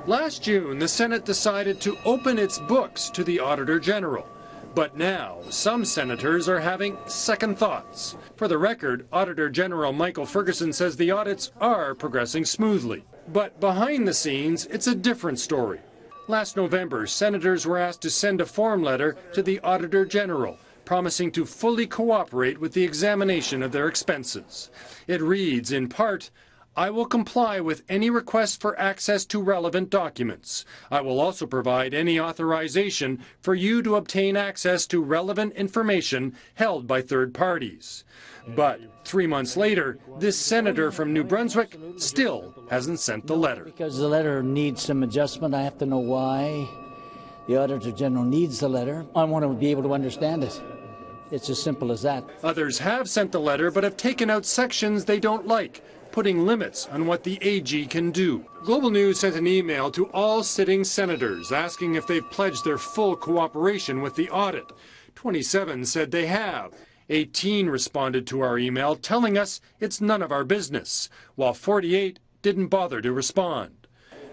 Last June, the Senate decided to open its books to the Auditor General. But now, some senators are having second thoughts. For the record, Auditor General Michael Ferguson says the audits are progressing smoothly. But behind the scenes, it's a different story. Last November, senators were asked to send a form letter to the Auditor General, promising to fully cooperate with the examination of their expenses. It reads, in part, I will comply with any request for access to relevant documents. I will also provide any authorization for you to obtain access to relevant information held by third parties. But 3 months later, this senator from New Brunswick still hasn't sent the letter. Because the letter needs some adjustment, I have to know why the Auditor General needs the letter. I want to be able to understand it. It's as simple as that. Others have sent the letter but have taken out sections they don't like, putting limits on what the AG can do. Global News sent an email to all sitting senators asking if they've pledged their full cooperation with the audit. 27 said they have. 18 responded to our email telling us it's none of our business, while 48 didn't bother to respond.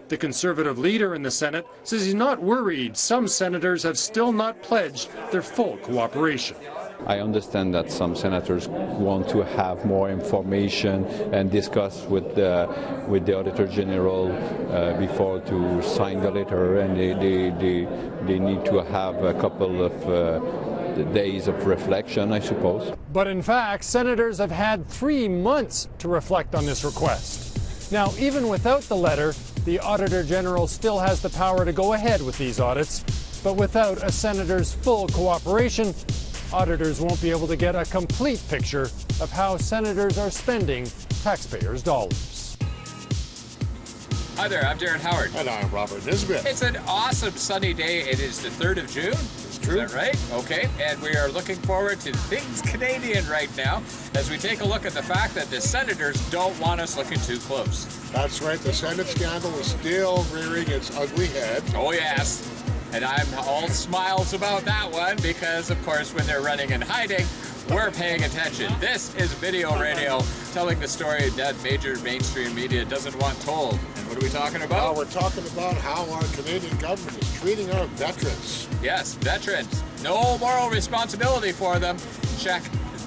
The Conservative leader in the Senate says he's not worried some senators have still not pledged their full cooperation. I understand that some senators want to have more information and discuss with the Auditor General before to sign the letter, and they need to have a couple of days of reflection, I suppose. But in fact, senators have had 3 months to reflect on this request. Now, even without the letter, the Auditor General still has the power to go ahead with these audits, but without a senator's full cooperation, auditors won't be able to get a complete picture of how senators are spending taxpayers' dollars. Hi there, I'm Darren Howard. And I'm Robert Nisbet. It's an awesome sunny day. It is the 3rd of June. It's true. Is that right? Okay, and we are looking forward to things Canadian right now as we take a look at the fact that the senators don't want us looking too close. That's right, the Senate scandal is still rearing its ugly head. Oh yes. And I'm all smiles about that one because, of course, when they're running and hiding, we're paying attention. This is video radio telling the story that major mainstream media doesn't want told. And what are we talking about? We're talking about how our Canadian government is treating our veterans. Yes, veterans. No moral responsibility for them. Check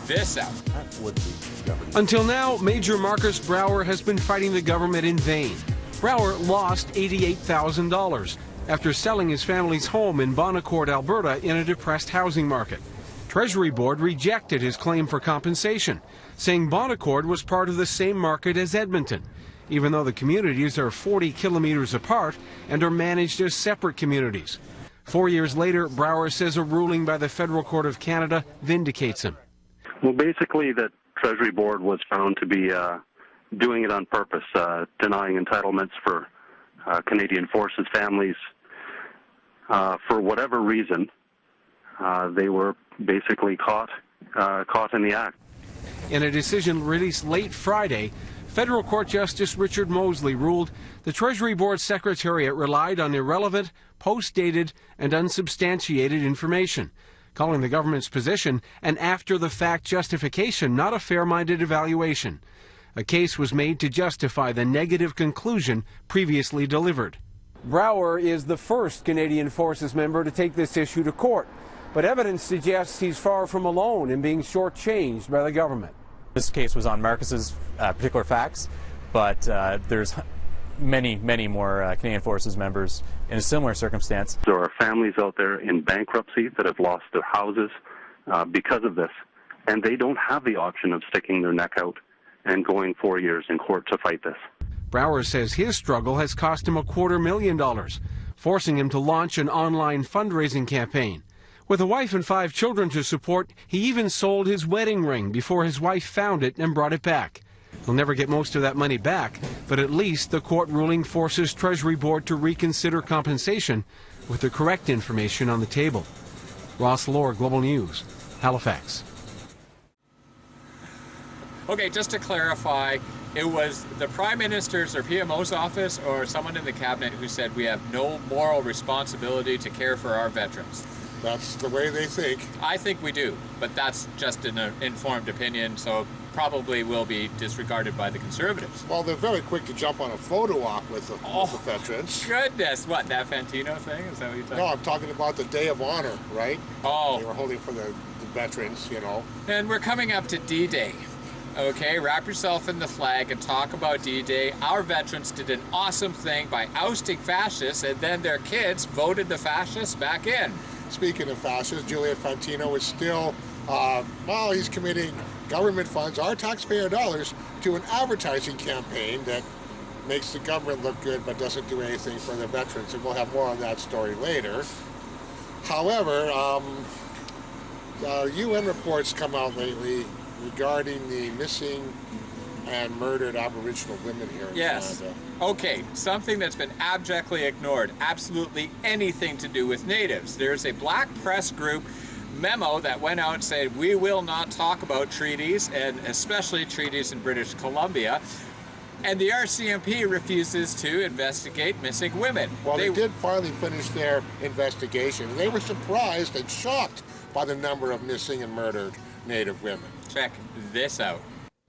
this out. That would be government. Until now, Major Marcus Brower has been fighting the government in vain. Brower lost $88,000. after selling his family's home in Bonaccord, Alberta in a depressed housing market. Treasury Board rejected his claim for compensation, saying Bonaccord was part of the same market as Edmonton, even though the communities are 40 kilometers apart and are managed as separate communities. 4 years later, Brower says a ruling by the Federal Court of Canada vindicates him. Well, basically, the Treasury Board was found to be doing it on purpose, denying entitlements for Canadian Forces families. For whatever reason, they were basically caught in the act. In a decision released late Friday, Federal Court Justice Richard Mosley ruled the Treasury Board Secretariat relied on irrelevant, post-dated, and unsubstantiated information, calling the government's position an after-the-fact justification, not a fair-minded evaluation. A case was made to justify the negative conclusion previously delivered. Brower is the first Canadian Forces member to take this issue to court, but evidence suggests he's far from alone in being shortchanged by the government. This case was on Marcus's particular facts, but there's many more Canadian Forces members in a similar circumstance. There are families out there in bankruptcy that have lost their houses because of this, and they don't have the option of sticking their neck out and going 4 years in court to fight this. Brower says his struggle has cost him $250,000, forcing him to launch an online fundraising campaign. With a wife and 5 children to support, he even sold his wedding ring before his wife found it and brought it back. He'll never get most of that money back, but at least the court ruling forces Treasury Board to reconsider compensation with the correct information on the table. Ross Lohr, Global News, Halifax. Okay, just to clarify, it was the Prime Minister's or PMO's office or someone in the cabinet who said we have no moral responsibility to care for our veterans. That's the way they think. I think we do, but that's just an informed opinion, so probably will be disregarded by the Conservatives. Well, they're very quick to jump on a photo op with the veterans. Goodness, what, that Fantino thing? Is that what you're talking about? No, I'm talking about the Day of Honor, right? Oh. They were holding for the veterans, you know. And we're coming up to D-Day. Okay, wrap yourself in the flag and talk about D-Day. Our veterans did an awesome thing by ousting fascists, and then their kids voted the fascists back in. Speaking of fascists, Juliet Fantino is still, he's committing government funds, our taxpayer dollars, to an advertising campaign that makes the government look good but doesn't do anything for the veterans, and we'll have more on that story later. However, UN reports come out lately regarding the missing and murdered Aboriginal women here in Canada. Okay, something that's been abjectly ignored, absolutely anything to do with Natives. There's a black press group memo that went out and said, we will not talk about treaties, and especially treaties in British Columbia. And the RCMP refuses to investigate missing women. Well, they did finally finish their investigation. They were surprised and shocked by the number of missing and murdered Native women. Check this out.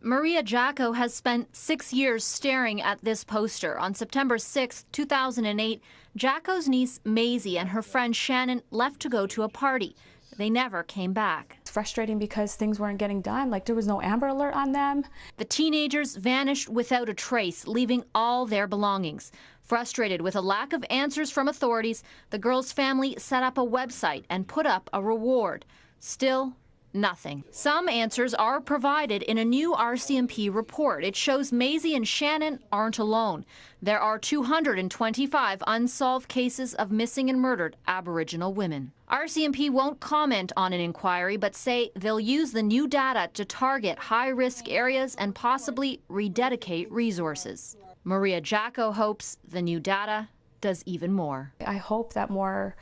Maria Jacko has spent 6 years staring at this poster. On September 6, 2008, Jacko's niece Maisie and her friend Shannon left to go to a party. They never came back. It's frustrating because things weren't getting done. Like, there was no Amber Alert on them. The teenagers vanished without a trace, leaving all their belongings. Frustrated with a lack of answers from authorities, the girl's family set up a website and put up a reward. Still, nothing. Some answers are provided in a new RCMP report. It shows Maisie and Shannon aren't alone. There are 225 unsolved cases of missing and murdered Aboriginal women. RCMP won't comment on an inquiry, but say they'll use the new data to target high-risk areas and possibly rededicate resources. Maria Jacko hopes the new data does even more. I hope that more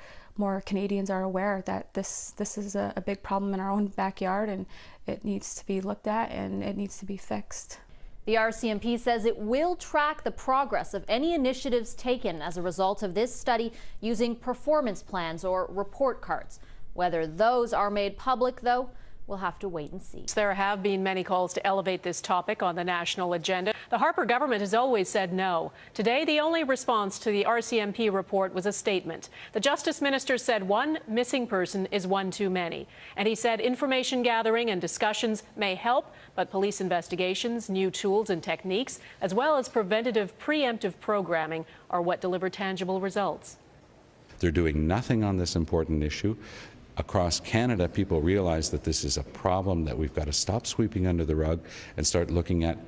Canadians are aware that this is a big problem in our own backyard, and it needs to be looked at and it needs to be fixed. The RCMP says it will track the progress of any initiatives taken as a result of this study using performance plans or report cards. Whether those are made public, though, we'll have to wait and see. There have been many calls to elevate this topic on the national agenda. The Harper government has always said no. Today, the only response to the RCMP report was a statement. The Justice Minister said one missing person is one too many. And he said information gathering and discussions may help, but police investigations, new tools and techniques, as well as preventative preemptive programming are what deliver tangible results. They're doing nothing on this important issue. Across Canada, people realize that this is a problem that we've got to stop sweeping under the rug and start looking at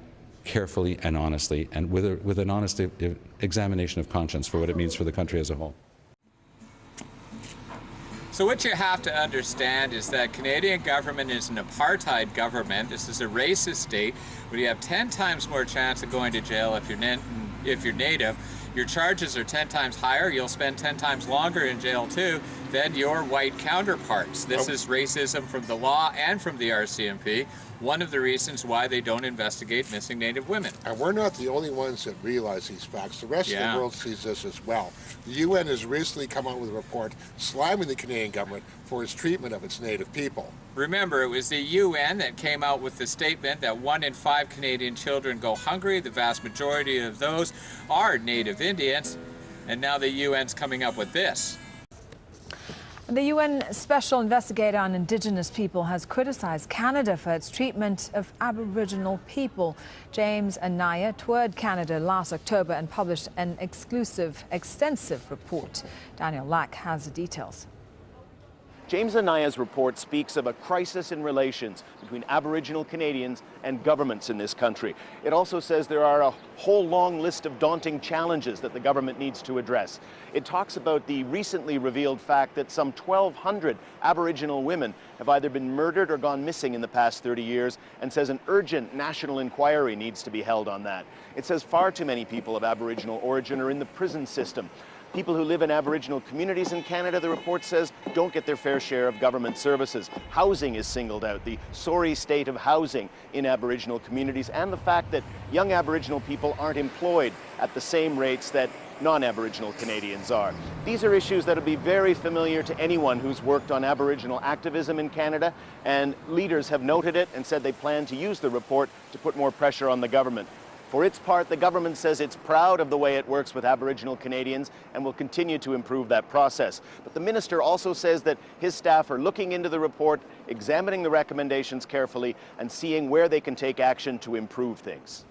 carefully and honestly, and with an honest examination of conscience for what it means for the country as a whole. So what you have to understand is that Canadian government is an apartheid government. This is a racist state where you have 10 times more chance of going to jail if you're Native. Your charges are 10 times higher. You'll spend 10 times longer in jail, too, than your white counterparts. This is racism from the law and from the RCMP. One of the reasons why they don't investigate missing Native women. And we're not the only ones that realize these facts. The rest of the world sees this as well. The UN has recently come out with a report slamming the Canadian government for its treatment of its Native people. Remember, it was the UN that came out with the statement that 1 in 5 Canadian children go hungry. The vast majority of those are Native Indians. And now the UN's coming up with this. The UN Special Investigator on Indigenous People has criticised Canada for its treatment of Aboriginal people. James Anaya toured Canada last October and published an exclusive, extensive report. Daniel Lack has the details. James Anaya's report speaks of a crisis in relations between Aboriginal Canadians and governments in this country. It also says there are a whole long list of daunting challenges that the government needs to address. It talks about the recently revealed fact that some 1,200 Aboriginal women have either been murdered or gone missing in the past 30 years, and says an urgent national inquiry needs to be held on that. It says far too many people of Aboriginal origin are in the prison system. People who live in Aboriginal communities in Canada, the report says, don't get their fair share of government services. Housing is singled out, the sorry state of housing in Aboriginal communities, and the fact that young Aboriginal people aren't employed at the same rates that non-Aboriginal Canadians are. These are issues that will be very familiar to anyone who's worked on Aboriginal activism in Canada, and leaders have noted it and said they plan to use the report to put more pressure on the government. For its part, the government says it's proud of the way it works with Aboriginal Canadians and will continue to improve that process. But the minister also says that his staff are looking into the report, examining the recommendations carefully, and seeing where they can take action to improve things.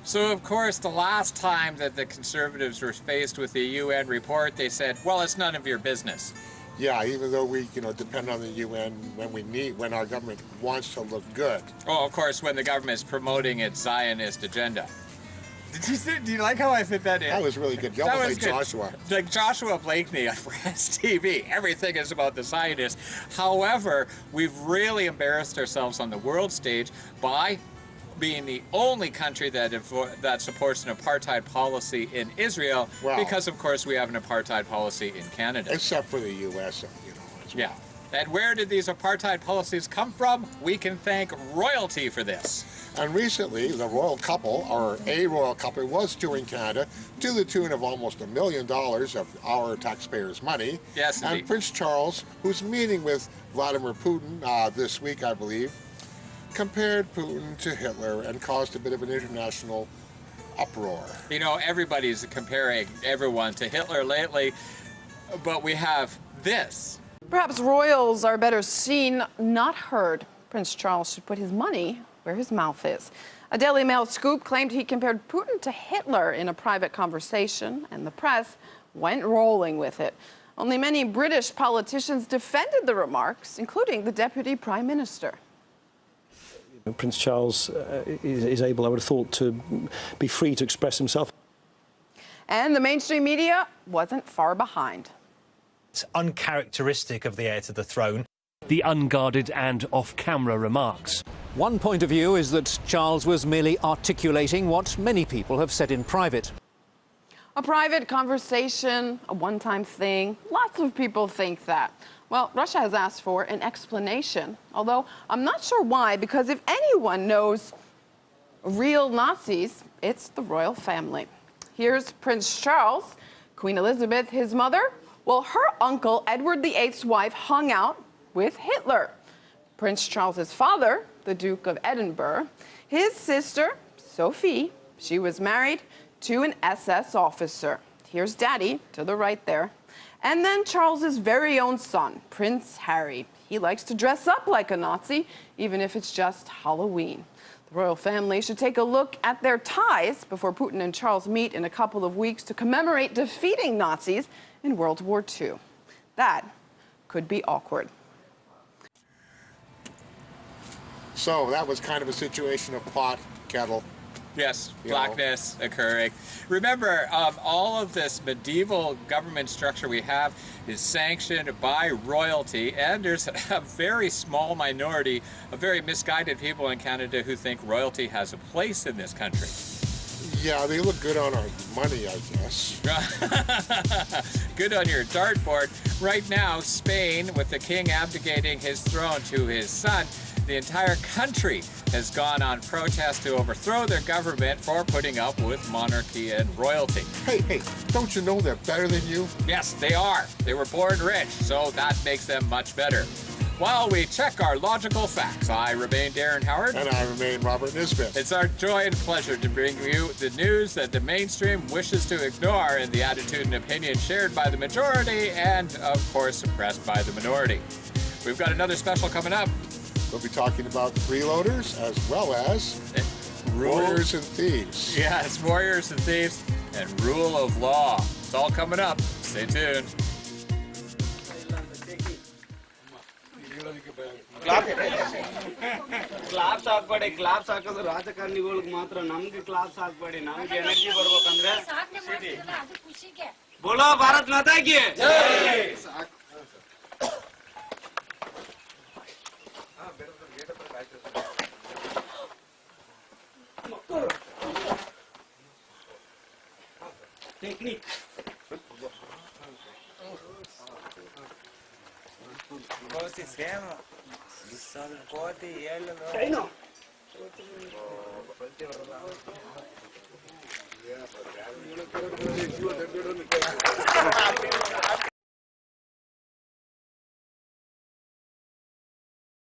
So, of course, the last time that the Conservatives were faced with the UN report, they said, well, it's none of your business. Yeah, even though we, depend on the UN when our government wants to look good. Oh, of course, when the government is promoting its Zionist agenda. Do you like how I fit that in? That was really good. You almost like Joshua. Like Joshua Blakeney on Press TV. Everything is about the Zionists. However, we've really embarrassed ourselves on the world stage by being the only country that supports an apartheid policy in Israel, because of course we have an apartheid policy in Canada. Except for the U.S., as well. Yeah. And where did these apartheid policies come from? We can thank royalty for this. And recently, the royal couple, or a royal couple, was touring Canada to the tune of almost $1 million of our taxpayers' money. Yes, indeed. And Prince Charles, who's meeting with Vladimir Putin this week, I believe, compared Putin to Hitler and caused a bit of an international uproar. Everybody's comparing everyone to Hitler lately, but we have this. Perhaps royals are better seen, not heard. Prince Charles should put his money where his mouth is. A Daily Mail scoop claimed he compared Putin to Hitler in a private conversation, and the press went rolling with it. Only many British politicians defended the remarks, including the Deputy Prime Minister. Prince Charles is able, I would have thought, to be free to express himself. And the mainstream media wasn't far behind. It's uncharacteristic of the heir to the throne. The unguarded and off-camera remarks. One point of view is that Charles was merely articulating what many people have said in private. A private conversation, a one-time thing. Lots of people think that. Well, Russia has asked for an explanation, although I'm not sure why, because if anyone knows real Nazis, it's the royal family. Here's Prince Charles, Queen Elizabeth, his mother. Well, her uncle, Edward VIII's wife, hung out with Hitler. Prince Charles's father, the Duke of Edinburgh, his sister, Sophie, she was married to an SS officer. Here's Daddy, to the right there. And then Charles's very own son, Prince Harry. He likes to dress up like a Nazi, even if it's just Halloween. The royal family should take a look at their ties before Putin and Charles meet in a couple of weeks to commemorate defeating Nazis in World War II. That could be awkward. So that was kind of a situation of pot, kettle. Yes, blackness occurring. Remember, all of this medieval government structure we have is sanctioned by royalty, and there's a very small minority of very misguided people in Canada who think royalty has a place in this country. Yeah, they look good on our money, I guess. Good on your dartboard. Right now, Spain, with the king abdicating his throne to his son, the entire country has gone on protest to overthrow their government for putting up with monarchy and royalty. Hey, don't you know they're better than you? Yes, they are. They were born rich, so that makes them much better. While we check our logical facts, I remain Darren Howard. And I remain Robert Nisbet. It's our joy and pleasure to bring you the news that the mainstream wishes to ignore and the attitude and opinion shared by the majority and, of course, suppressed by the minority. We've got another special coming up. We'll be talking about freeloaders as well as warriors and thieves. Yes, warriors and thieves and rule of law. It's all coming up. Stay tuned. Claps ಹಾಕ್ಬೇಡಿ claps ಹಾಕಿದ್ರೆ ರಾಜಕಾರಣಿಗಳಿಗೆ ಮಾತ್ರ ನಮ್ಗೆ claps ಹಾಕ್ಬೇಡಿ ನಮ್ಗೆ energy ಬರ್ಬೇಕಂದ್ರೆ ಬೋಲೋ ಭಾರತ್ ಮಾತಾ ಕಿ technique qual o sistema? Só pode e ele não.